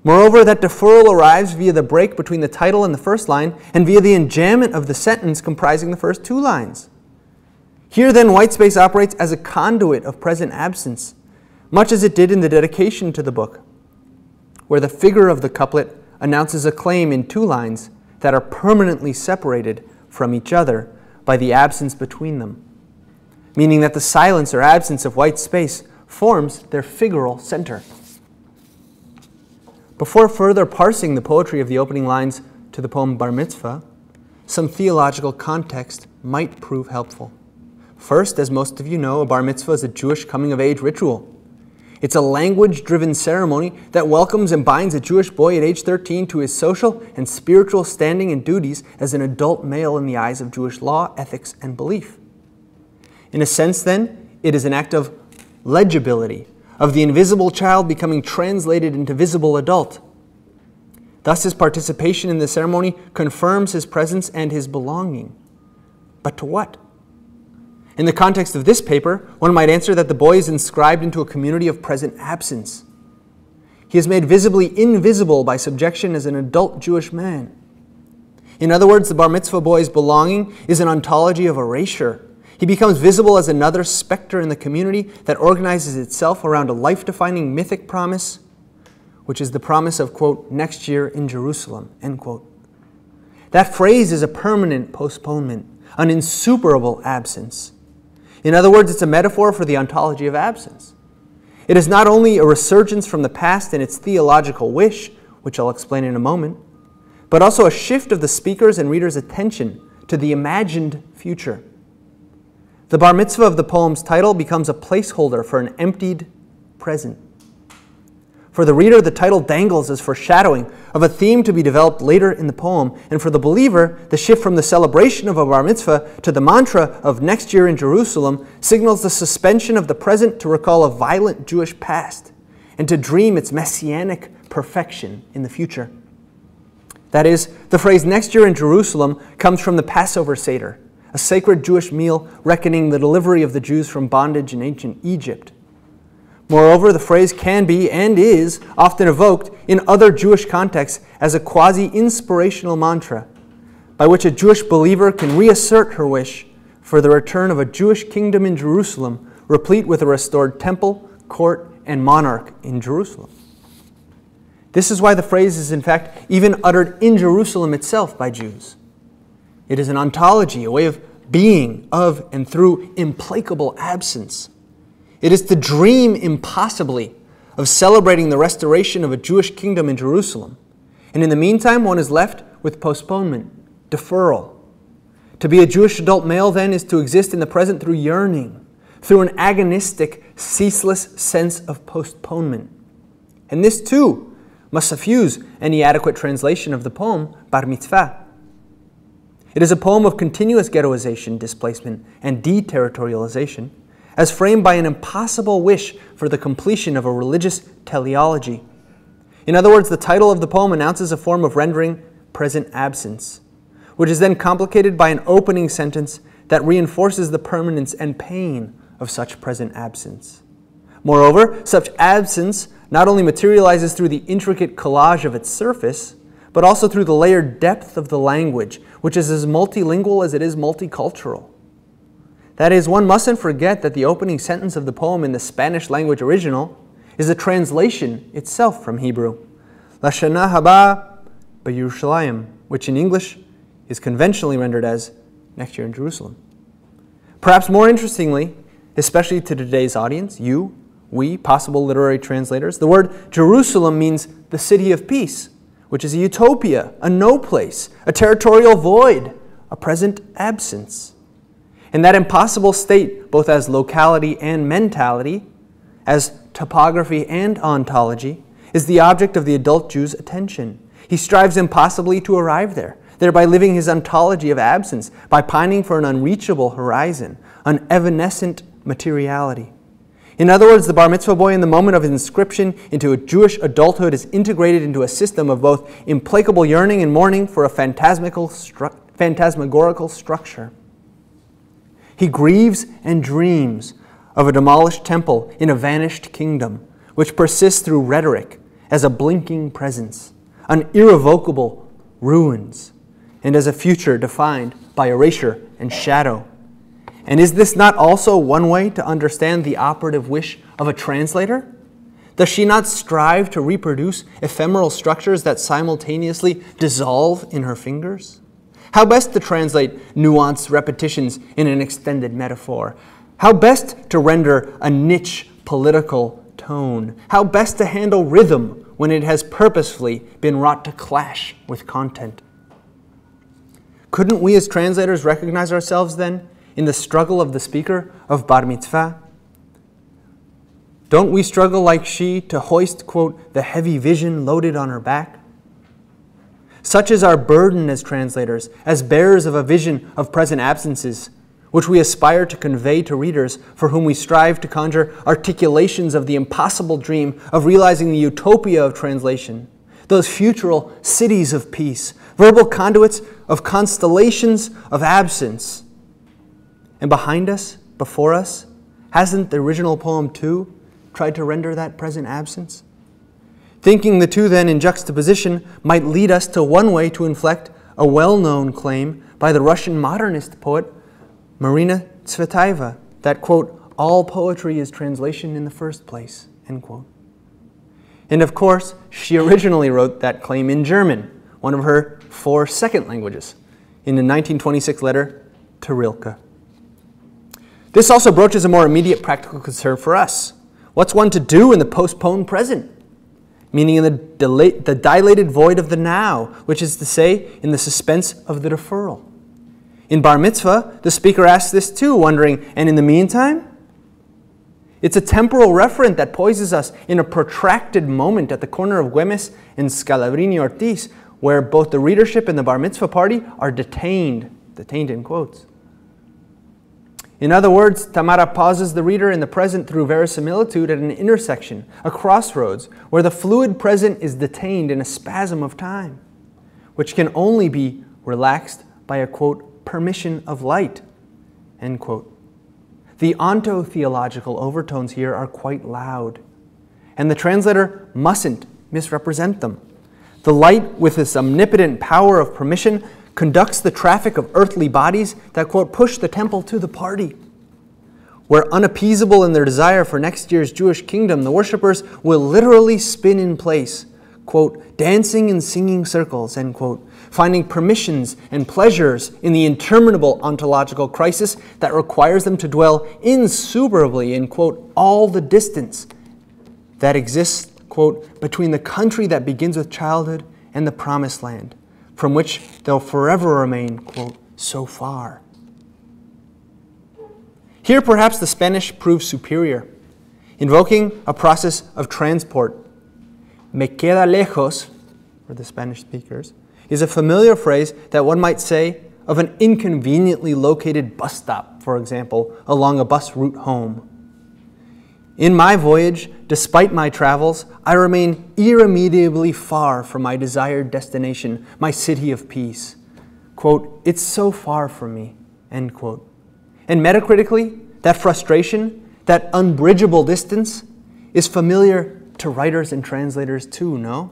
Moreover, that deferral arrives via the break between the title and the first line and via the enjambment of the sentence comprising the first two lines. Here then, white space operates as a conduit of present absence, much as it did in the dedication to the book, where the figure of the couplet announces a claim in two lines that are permanently separated from each other by the absence between them, meaning that the silence or absence of white space forms their figural center. Before further parsing the poetry of the opening lines to the poem Bar Mitzvah, some theological context might prove helpful. First, as most of you know, a Bar Mitzvah is a Jewish coming-of-age ritual. It's a language-driven ceremony that welcomes and binds a Jewish boy at age 13 to his social and spiritual standing and duties as an adult male in the eyes of Jewish law, ethics, and belief. In a sense, then, it is an act of legibility, of the invisible child becoming translated into visible adult. Thus his participation in the ceremony confirms his presence and his belonging. But to what? In the context of this paper, one might answer that the boy is inscribed into a community of present absence. He is made visibly invisible by subjection as an adult Jewish man. In other words, the bar mitzvah boy's belonging is an ontology of erasure. He becomes visible as another specter in the community that organizes itself around a life-defining mythic promise, which is the promise of, quote, next year in Jerusalem, end quote. That phrase is a permanent postponement, an insuperable absence. In other words, it's a metaphor for the ontology of absence. It is not only a resurgence from the past in its theological wish, which I'll explain in a moment, but also a shift of the speaker's and reader's attention to the imagined future. The bar mitzvah of the poem's title becomes a placeholder for an emptied present. For the reader, the title dangles as foreshadowing of a theme to be developed later in the poem, and for the believer, the shift from the celebration of a bar mitzvah to the mantra of next year in Jerusalem signals the suspension of the present to recall a violent Jewish past and to dream its messianic perfection in the future. That is, the phrase next year in Jerusalem comes from the Passover Seder, a sacred Jewish meal reckoning the delivery of the Jews from bondage in ancient Egypt. Moreover, the phrase can be and is often evoked in other Jewish contexts as a quasi-inspirational mantra by which a Jewish believer can reassert her wish for the return of a Jewish kingdom in Jerusalem, replete with a restored temple, court, and monarch in Jerusalem. This is why the phrase is in fact even uttered in Jerusalem itself by Jews. It is an ontology, a way of being of and through implacable absence. It is to dream impossibly of celebrating the restoration of a Jewish kingdom in Jerusalem. And in the meantime, one is left with postponement, deferral. To be a Jewish adult male, then, is to exist in the present through yearning, through an agonistic, ceaseless sense of postponement. And this, too, must suffuse any adequate translation of the poem Bar Mitzvah. It is a poem of continuous ghettoization, displacement, and deterritorialization, as framed by an impossible wish for the completion of a religious teleology. In other words, the title of the poem announces a form of rendering present absence, which is then complicated by an opening sentence that reinforces the permanence and pain of such present absence. Moreover, such absence not only materializes through the intricate collage of its surface, but also through the layered depth of the language, which is as multilingual as it is multicultural. That is, one mustn't forget that the opening sentence of the poem in the Spanish language original is a translation itself from Hebrew, Lashana haba b'Yerushalayim, which in English is conventionally rendered as next year in Jerusalem. Perhaps more interestingly, especially to today's audience, you, we, possible literary translators, the word Jerusalem means the city of peace, which is a utopia, a no place, a territorial void, a present absence. And that impossible state, both as locality and mentality, as topography and ontology, is the object of the adult Jew's attention. He strives impossibly to arrive there, thereby living his ontology of absence, by pining for an unreachable horizon, an evanescent materiality. In other words, the bar mitzvah boy in the moment of his inscription into a Jewish adulthood is integrated into a system of both implacable yearning and mourning for a phantasmagorical structure. He grieves and dreams of a demolished temple in a vanished kingdom, which persists through rhetoric as a blinking presence, an irrevocable ruins, and as a future defined by erasure and shadow. And is this not also one way to understand the operative wish of a translator? Does she not strive to reproduce ephemeral structures that simultaneously dissolve in her fingers? How best to translate nuanced repetitions in an extended metaphor? How best to render a niche political tone? How best to handle rhythm when it has purposefully been wrought to clash with content? Couldn't we as translators recognize ourselves then in the struggle of the speaker of Bar Mitzvah? Don't we struggle like she to hoist, quote, the heavy vision loaded on her back? Such is our burden as translators, as bearers of a vision of present absences, which we aspire to convey to readers for whom we strive to conjure articulations of the impossible dream of realizing the utopia of translation, those futural cities of peace, verbal conduits of constellations of absence. And behind us, before us, hasn't the original poem too tried to render that present absence? Thinking the two then in juxtaposition might lead us to one way to inflect a well-known claim by the Russian modernist poet Marina Tsvetaeva that, quote, all poetry is translation in the first place, end quote. And of course, she originally wrote that claim in German, one of her 4 second languages, in a 1926 letter to Rilke. This also broaches a more immediate practical concern for us. What's one to do in the postponed present? Meaning in the dilated void of the now, which is to say, in the suspense of the deferral. In Bar Mitzvah, the speaker asks this too, wondering, and in the meantime? It's a temporal referent that poises us in a protracted moment at the corner of Güemes and Scalabrini Ortiz, where both the readership and the Bar Mitzvah party are detained in quotes. In other words, Tamara pauses the reader in the present through verisimilitude at an intersection, a crossroads, where the fluid present is detained in a spasm of time, which can only be relaxed by a, quote, permission of light, end quote. The ontotheological overtones here are quite loud, and the translator mustn't misrepresent them. The light, with its omnipotent power of permission, conducts the traffic of earthly bodies that, quote, push the temple to the party. Where unappeasable in their desire for next year's Jewish kingdom, the worshippers will literally spin in place, quote, dancing and singing circles, end quote, finding permissions and pleasures in the interminable ontological crisis that requires them to dwell insuperably in, quote, all the distance that exists, quote, between the country that begins with childhood and the promised land, from which they'll forever remain, quote, so far. Here perhaps the Spanish proves superior, invoking a process of transport. Me queda lejos, for the Spanish speakers, is a familiar phrase that one might say of an inconveniently located bus stop, for example, along a bus route home. In my voyage, despite my travels, I remain irremediably far from my desired destination, my city of peace. Quote, it's so far from me, end quote. And metacritically, that frustration, that unbridgeable distance, is familiar to writers and translators too, no?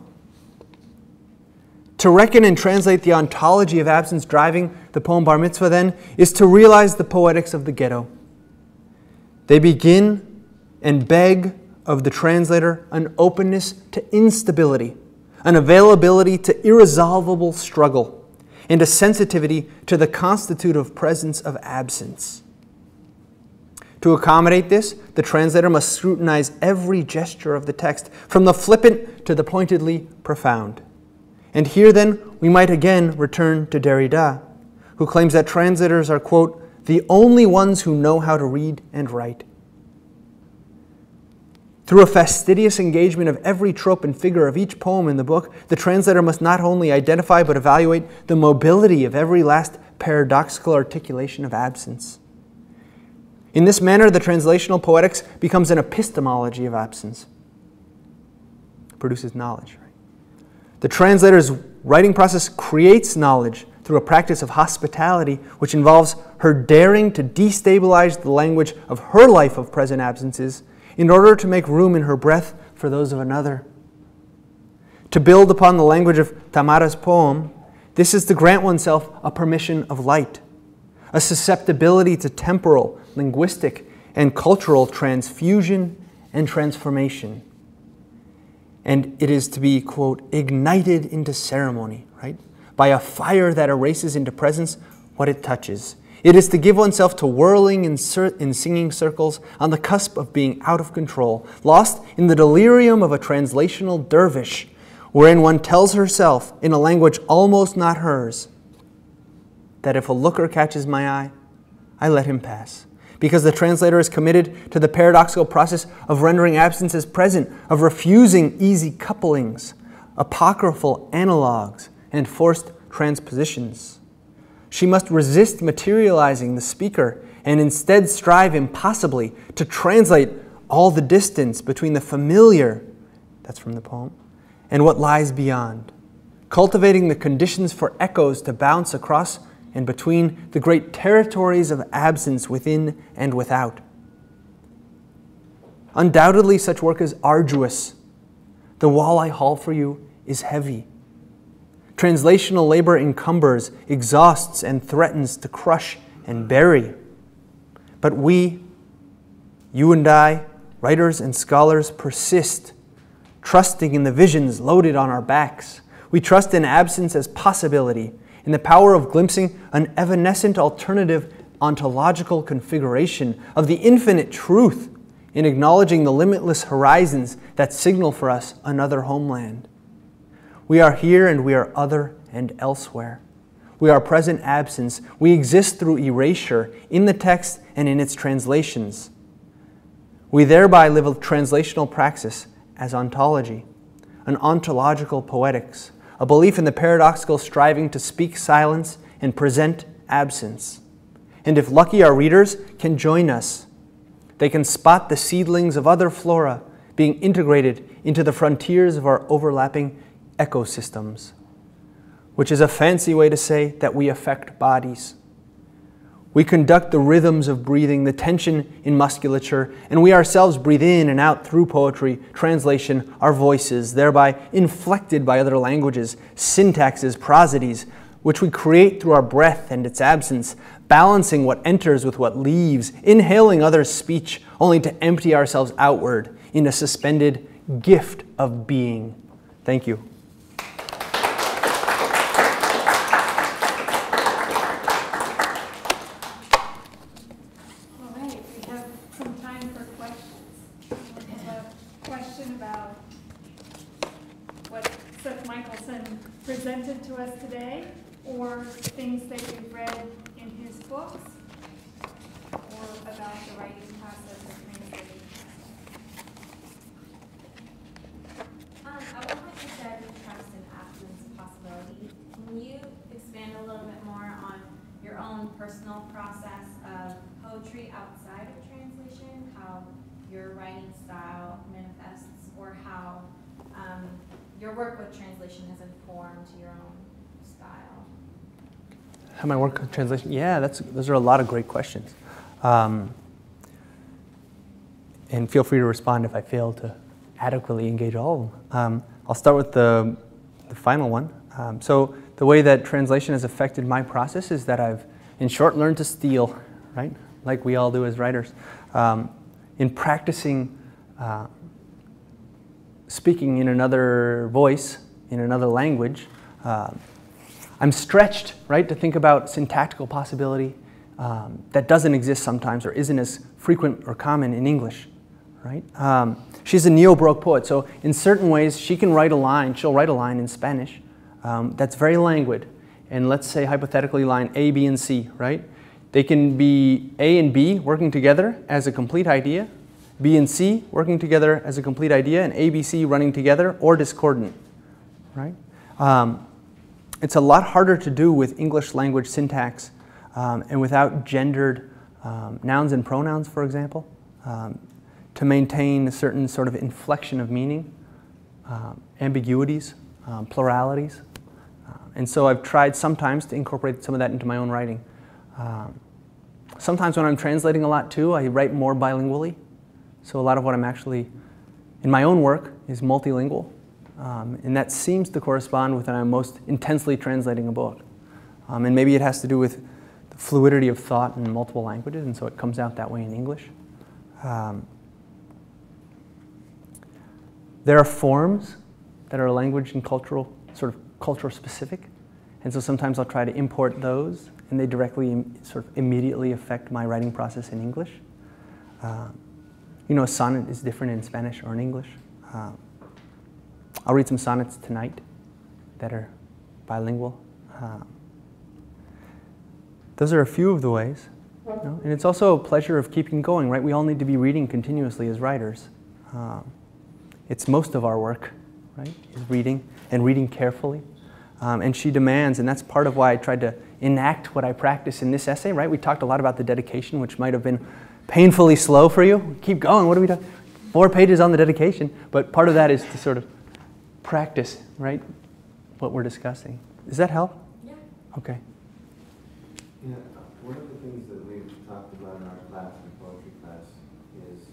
To reckon and translate the ontology of absence driving the poem Bar Mitzvah, then, is to realize the poetics of the ghetto. They begin and beg of the translator an openness to instability, an availability to irresolvable struggle, and a sensitivity to the constitutive presence of absence. To accommodate this, the translator must scrutinize every gesture of the text, from the flippant to the pointedly profound. And here then, we might again return to Derrida, who claims that translators are, quote, the only ones who know how to read and write. Through a fastidious engagement of every trope and figure of each poem in the book, the translator must not only identify but evaluate the mobility of every last paradoxical articulation of absence. In this manner, the translational poetics becomes an epistemology of absence. It produces knowledge. Right? The translator's writing process creates knowledge through a practice of hospitality, which involves her daring to destabilize the language of her life of present absences in order to make room in her breath for those of another. To build upon the language of Tamara's poem, this is to grant oneself a permission of light, a susceptibility to temporal, linguistic, and cultural transfusion and transformation. And it is to be, quote, ignited into ceremony, right? By a fire that erases into presence what it touches. It is to give oneself to whirling in singing circles on the cusp of being out of control, lost in the delirium of a translational dervish, wherein one tells herself, in a language almost not hers, that if a looker catches my eye, I let him pass. Because the translator is committed to the paradoxical process of rendering absences present, of refusing easy couplings, apocryphal analogues, and forced transpositions. She must resist materializing the speaker and instead strive impossibly to translate all the distance between the familiar, that's from the poem, and what lies beyond, cultivating the conditions for echoes to bounce across and between the great territories of absence within and without. Undoubtedly, such work is arduous. The wall I haul for you is heavy. Translational labor encumbers, exhausts, and threatens to crush and bury. But we, you and I, writers and scholars, persist, trusting in the visions loaded on our backs. We trust in absence as possibility, in the power of glimpsing an evanescent alternative ontological configuration of the infinite truth, in acknowledging the limitless horizons that signal for us another homeland. We are here and we are other and elsewhere. We are present absence. We exist through erasure in the text and in its translations. We thereby live a translational praxis as ontology, an ontological poetics, a belief in the paradoxical striving to speak silence and present absence. And if lucky, our readers can join us. They can spot the seedlings of other flora being integrated into the frontiers of our overlapping ecosystems, which is a fancy way to say that we affect bodies. We conduct the rhythms of breathing, the tension in musculature, and we ourselves breathe in and out through poetry, translation, our voices, thereby inflected by other languages, syntaxes, prosodies, which we create through our breath and its absence, balancing what enters with what leaves, inhaling others' speech, only to empty ourselves outward in a suspended gift of being. Thank you. All right, we have some time for questions. We have a question about what Seth Michelson presented to us today, or things that you've read in his books, or about the writing process or translating process. I love what you said with trust and absence of possibility. Can you expand a little bit more on your own personal process of poetry outside of translation, how your writing style manifests, or how your work with translation has informed your own style? How my work with translation? Yeah, those are a lot of great questions. And feel free to respond if I fail to adequately engage all of them. I'll start with the final one. So the way that translation has affected my process is that I've, in short, learned to steal, right? Like we all do as writers. In practicing speaking in another voice, in another language, I'm stretched, right, to think about syntactical possibility that doesn't exist sometimes or isn't as frequent or common in English, right? She's a neo-Baroque poet, so in certain ways she can write a line, she'll write a line in Spanish that's very languid. And let's say hypothetically line A, B, and C, right? They can be A and B working together as a complete idea, B and C working together as a complete idea, and A, B, C running together or discordant, right? It's a lot harder to do with English language syntax and without gendered nouns and pronouns, for example, to maintain a certain sort of inflection of meaning, ambiguities, pluralities. And so I've tried sometimes to incorporate some of that into my own writing. Sometimes when I'm translating a lot too, I write more bilingually. So a lot of what I'm actually, in my own work, is multilingual. And that seems to correspond with when I'm most intensely translating a book. And maybe it has to do with the fluidity of thought in multiple languages, and so it comes out that way in English. There are forms that are language and cultural, sort of cultural specific. And so sometimes I'll try to import those, and they directly sort of immediately affect my writing process in English. You know, a sonnet is different in Spanish or in English. I'll read some sonnets tonight that are bilingual. Those are a few of the ways. You know? And it's also a pleasure of keeping going, right? We all need to be reading continuously as writers. It's most of our work, right, is reading, and reading carefully. And she demands, and that's part of why I tried to enact what I practice in this essay, right? We talked a lot about the dedication, which might have been painfully slow for you. Keep going, what are we doing? 4 pages on the dedication, but part of that is to sort of practice, right, what we're discussing. Does that help? Yeah. Okay. Yeah, one of the things that we've talked about in our class, in poetry class, is,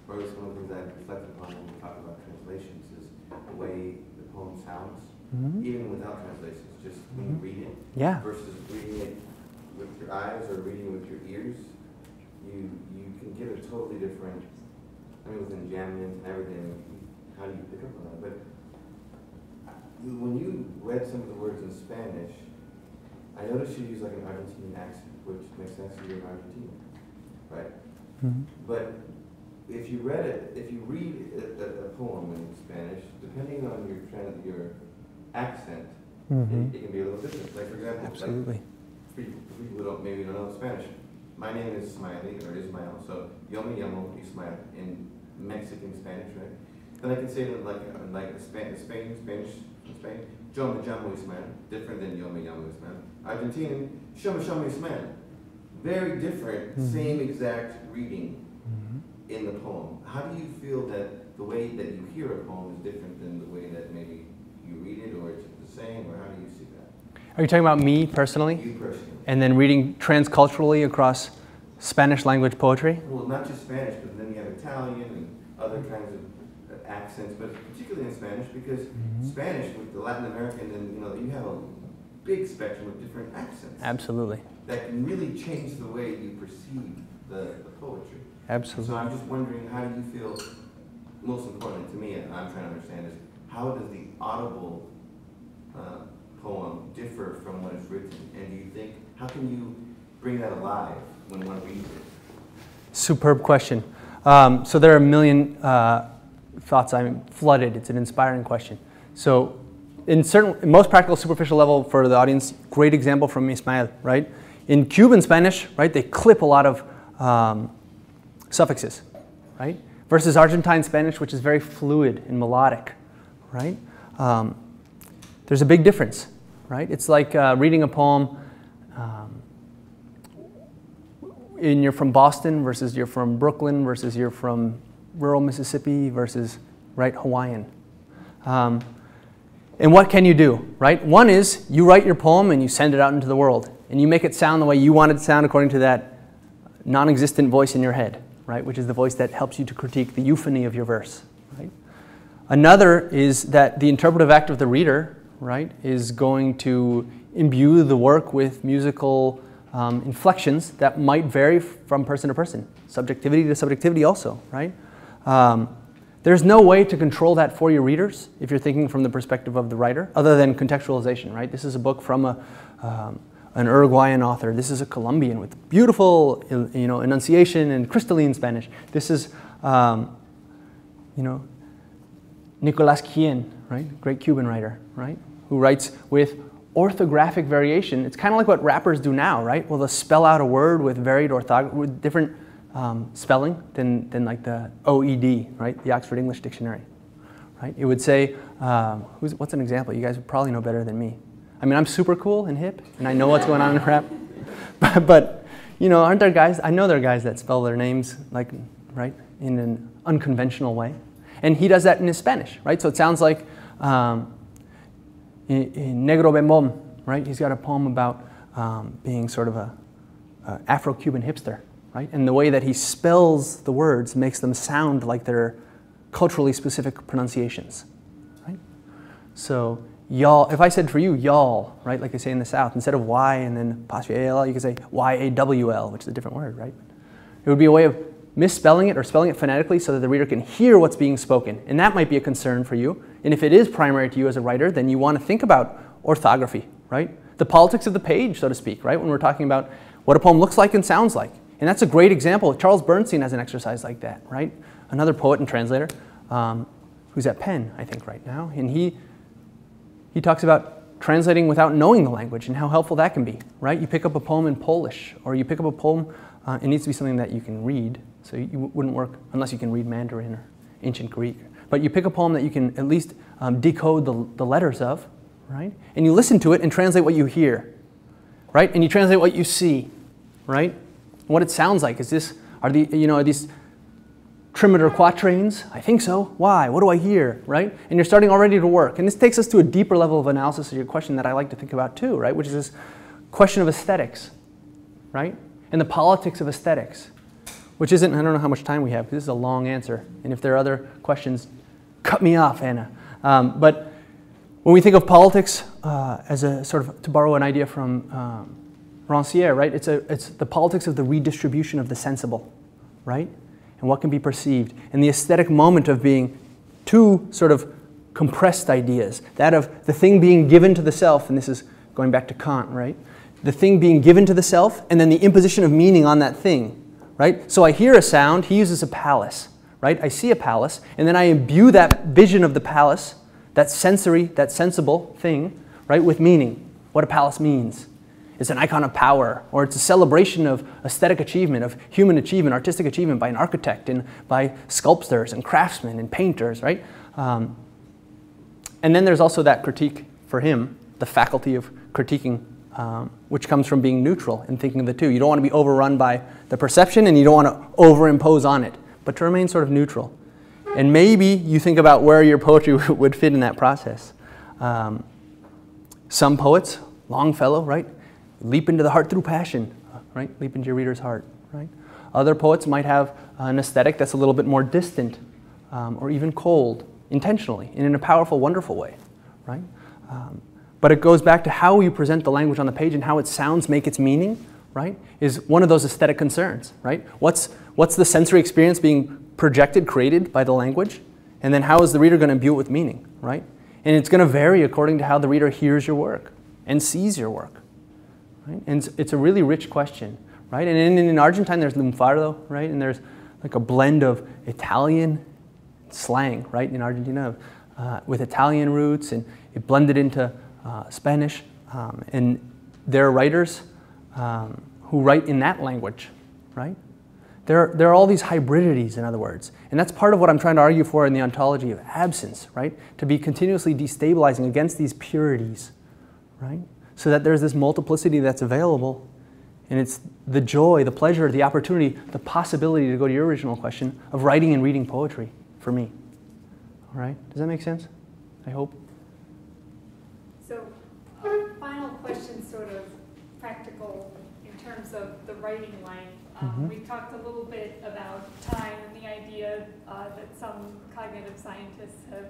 or at least one of the things I reflect upon when we talk about translations, is the way the poem sounds, even without translations, just when you read it, Yeah. versus reading it with your eyes or reading it with your ears. You can get a totally different, I mean, within jamming and everything, how do you pick up on that? But when you read some of the words in Spanish, I noticed you use like an Argentine accent, which makes sense if you're in Argentina, right? But if you read it, if you read a poem in Spanish, depending on your accent, it can be a little different. Like for example, Absolutely. Like, for people who maybe don't know Spanish, my name is Smiley or Ismael, so yo me llamo Ismael in Mexican Spanish, right? Then I can say that like Spanish, yo me llamo Ismael, different than yo me llamo Ismael. Argentinian, yo me llamo Ismael. Very different, same exact reading in the poem. How do you feel that the way that you hear a poem is different than the way that maybe you read it, or is it the same, or how do you see that? Are you talking about me personally? You personally. And then reading transculturally across Spanish language poetry? Well, not just Spanish, but then you have Italian and other kinds of accents, but particularly in Spanish, because Spanish with the Latin American, and you have a big spectrum of different accents. Absolutely. That can really change the way you perceive the poetry. Absolutely. So I'm just wondering, how do you feel, most importantly to me, and I'm trying to understand, is how does the audible poem differ from what is written? And do you think, how can you bring that alive when one reads it? Superb question. So there are a million thoughts. I'm flooded. It's an inspiring question. So in most practical, superficial level for the audience, great example from Ismael, right? In Cuban Spanish, right, they clip a lot of suffixes, right? Versus Argentine Spanish, which is very fluid and melodic, right? There's a big difference, right? It's like reading a poem and you're from Boston versus you're from Brooklyn versus you're from rural Mississippi versus, right, Hawaiian. And what can you do, right? One is you write your poem and you send it out into the world and you make it sound the way you want it to sound according to that non-existent voice in your head, right? Which is the voice that helps you to critique the euphony of your verse, right? Another is that the interpretive act of the reader, right, is going to imbue the work with musical inflections that might vary from person to person, subjectivity to subjectivity also, right? There's no way to control that for your readers if you're thinking from the perspective of the writer, other than contextualization, right? This is a book from an Uruguayan author. This is a Colombian with beautiful, enunciation and crystalline Spanish. This is, Nicolás Quien, right? Great Cuban writer, right? Who writes with orthographic variation. It's kind of like what rappers do now, right? Well, they'll spell out a word with varied orthography, with different spelling than like the OED, right? The Oxford English Dictionary, right? It would say, what's an example? You guys would probably know better than me. I mean, I'm super cool and hip, and I know what's going on in rap. but aren't there guys? I know there are guys that spell their names like, right, in an unconventional way, and he does that in his Spanish, right? So it sounds like in Negro Bembom, right? He's got a poem about being sort of a Afro-Cuban hipster, right? And the way that he spells the words makes them sound like they're culturally specific pronunciations, right? So y'all, if I said for you, y'all, right, like they say in the South, instead of Y and then apostrophe A-L-L, you could say Y-A-W-L, which is a different word, right? It would be a way of misspelling it or spelling it phonetically so that the reader can hear what's being spoken. And that might be a concern for you. And if it is primary to you as a writer, then you want to think about orthography, right? The politics of the page, so to speak, right? When we're talking about what a poem looks like and sounds like. And that's a great example. Charles Bernstein has an exercise like that, right? Another poet and translator who's at Penn, I think, right now. And he talks about translating without knowing the language and how helpful that can be, right? You pick up a poem in Polish, or you pick up a poem, it needs to be something that you can read. So you wouldn't work unless you can read Mandarin or ancient Greek. But you pick a poem that you can at least decode the letters of, right? And you listen to it and translate what you hear, right? And you translate what you see, right? What it sounds like. Are these trimeter quatrains? I think so. Why? What do I hear, right? And you're starting already to work. And this takes us to a deeper level of analysis of your question that I like to think about too, right? Which is this question of aesthetics, right? And the politics of aesthetics, which isn't, I don't know how much time we have, because this is a long answer. And if there are other questions, cut me off, Anna. But when we think of politics as a sort of, to borrow an idea from Rancière, right? It's the politics of the redistribution of the sensible, right? And what can be perceived. And the aesthetic moment of being two sort of compressed ideas. That of the thing being given to the self, and this is going back to Kant, right? The thing being given to the self, and then the imposition of meaning on that thing, right? So I hear a sound, he uses a palace, right? I see a palace, and then I imbue that vision of the palace, that sensory, that sensible thing, right, with meaning. What a palace means. It's an icon of power, or it's a celebration of aesthetic achievement, of human achievement, artistic achievement by an architect and by sculptors and craftsmen and painters, right? And then there's also that critique for him, the faculty of critiquing, which comes from being neutral and thinking of the two. You don't want to be overrun by the perception, and you don't want to overimpose on it, but to remain sort of neutral. And maybe you think about where your poetry would fit in that process. Some poets, Longfellow, right? Leap into the heart through passion, right? Leap into your reader's heart, right? Other poets might have an aesthetic that's a little bit more distant or even cold, intentionally, and in a powerful, wonderful way, right? But it goes back to how you present the language on the page and how its sounds make its meaning, right? Is one of those aesthetic concerns, right? What's the sensory experience being projected, created by the language? And then how is the reader going to imbue it with meaning, right? And it's going to vary according to how the reader hears your work and sees your work. Right? And it's a really rich question, right? And in Argentine, there's lunfardo, right? And there's like a blend of Italian slang, right? In Argentina, with Italian roots, and it blended into Spanish. And there are writers who write in that language, right? There are all these hybridities, in other words. And that's part of what I'm trying to argue for in the ontology of absence, right? To be continuously destabilizing against these purities, right? So that there's this multiplicity that's available, and it's the joy, the pleasure, the opportunity, the possibility, to go to your original question, of writing and reading poetry for me. All right? Does that make sense? I hope. So, final question, sort of practical in terms of the writing life. We talked a little bit about time and the idea that some cognitive scientists have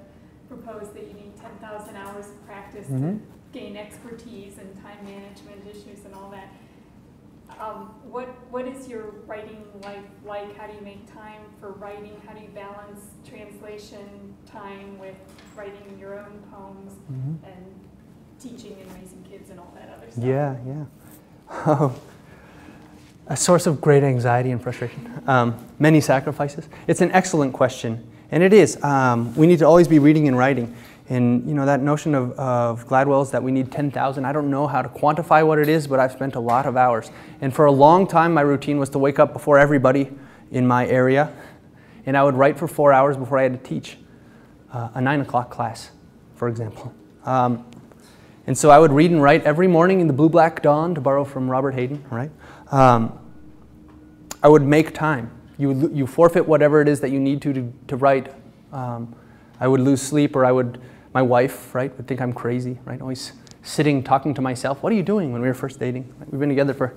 proposed that you need 10,000 hours of practice to gain expertise and time management issues and all that. What is your writing life like? How do you make time for writing? How do you balance translation time with writing your own poems and teaching and raising kids and all that other stuff? Yeah. A source of great anxiety and frustration. Many sacrifices. It's an excellent question, and it is. We need to always be reading and writing. And you know, that notion of Gladwell's that we need 10,000, I don't know how to quantify what it is, but I've spent a lot of hours. And for a long time, my routine was to wake up before everybody in my area, and I would write for 4 hours before I had to teach a 9 o'clock class, for example. And so I would read and write every morning in the blue-black dawn, to borrow from Robert Hayden, right? I would make time. You forfeit whatever it is that you need to write. I would lose sleep, or my wife, right, would think I'm crazy, right? Always sitting, talking to myself. What are you doing? When we were first dating. We've been together for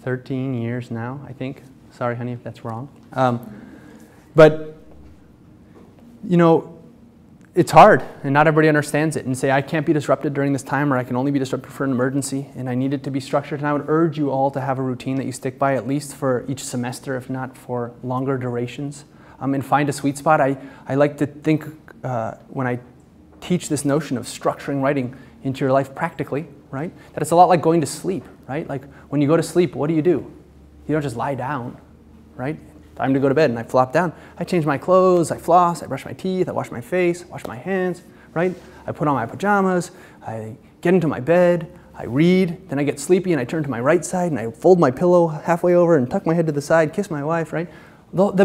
13 years now, I think. Sorry, honey, if that's wrong. But, you know, it's hard, and not everybody understands it, and say, I can't be disrupted during this time, or I can only be disrupted for an emergency, and I need it to be structured. And I would urge you all to have a routine that you stick by, at least for each semester, if not for longer durations, and find a sweet spot. I like to think, when I teach this notion of structuring writing into your life practically, right, that it's a lot like going to sleep, right? Like when you go to sleep, what do? You don't just lie down, right? Time to go to bed, and I flop down. I change my clothes, I floss, I brush my teeth, I wash my face, wash my hands, right? I put on my pajamas, I get into my bed, I read, then I get sleepy and I turn to my right side and I fold my pillow halfway over and tuck my head to the side, kiss my wife, right? The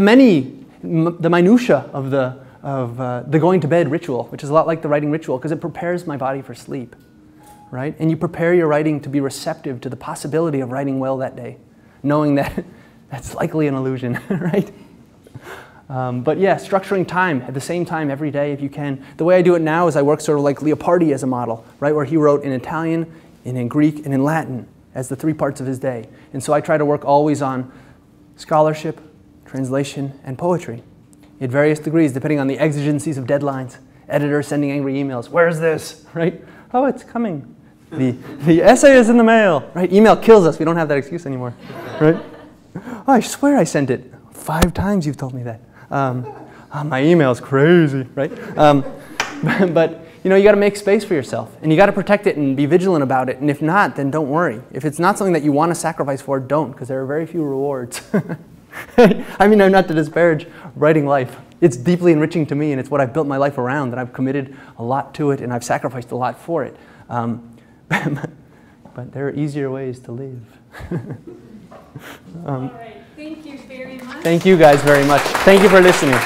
minutia of the going to bed ritual, which is a lot like the writing ritual, because it prepares my body for sleep, right? And you prepare your writing to be receptive to the possibility of writing well that day, knowing that that's likely an illusion, right? But yeah, structuring time at the same time every day if you can. The way I do it now is I work sort of like Leopardi as a model, right? Where he wrote in Italian, and in Greek, and in Latin as the 3 parts of his day. And so I try to work always on scholarship, translation, and poetry at various degrees, depending on the exigencies of deadlines. Editors sending angry emails. Where's this? Right? Oh, it's coming. The essay is in the mail. Right? Email kills us. We don't have that excuse anymore. Right? Oh, I swear I sent it. 5 times you've told me that. My email's crazy. Right? But you know, you got to make space for yourself, and you got to protect it and be vigilant about it. And if not, then don't worry. If it's not something that you want to sacrifice for, don't, because there are very few rewards. I mean, I'm not to disparage writing life. It's deeply enriching to me, and it's what I've built my life around, and I've committed a lot to it, and I've sacrificed a lot for it. But there are easier ways to live. All right. Thank you very much. Thank you guys very much. Thank you for listening.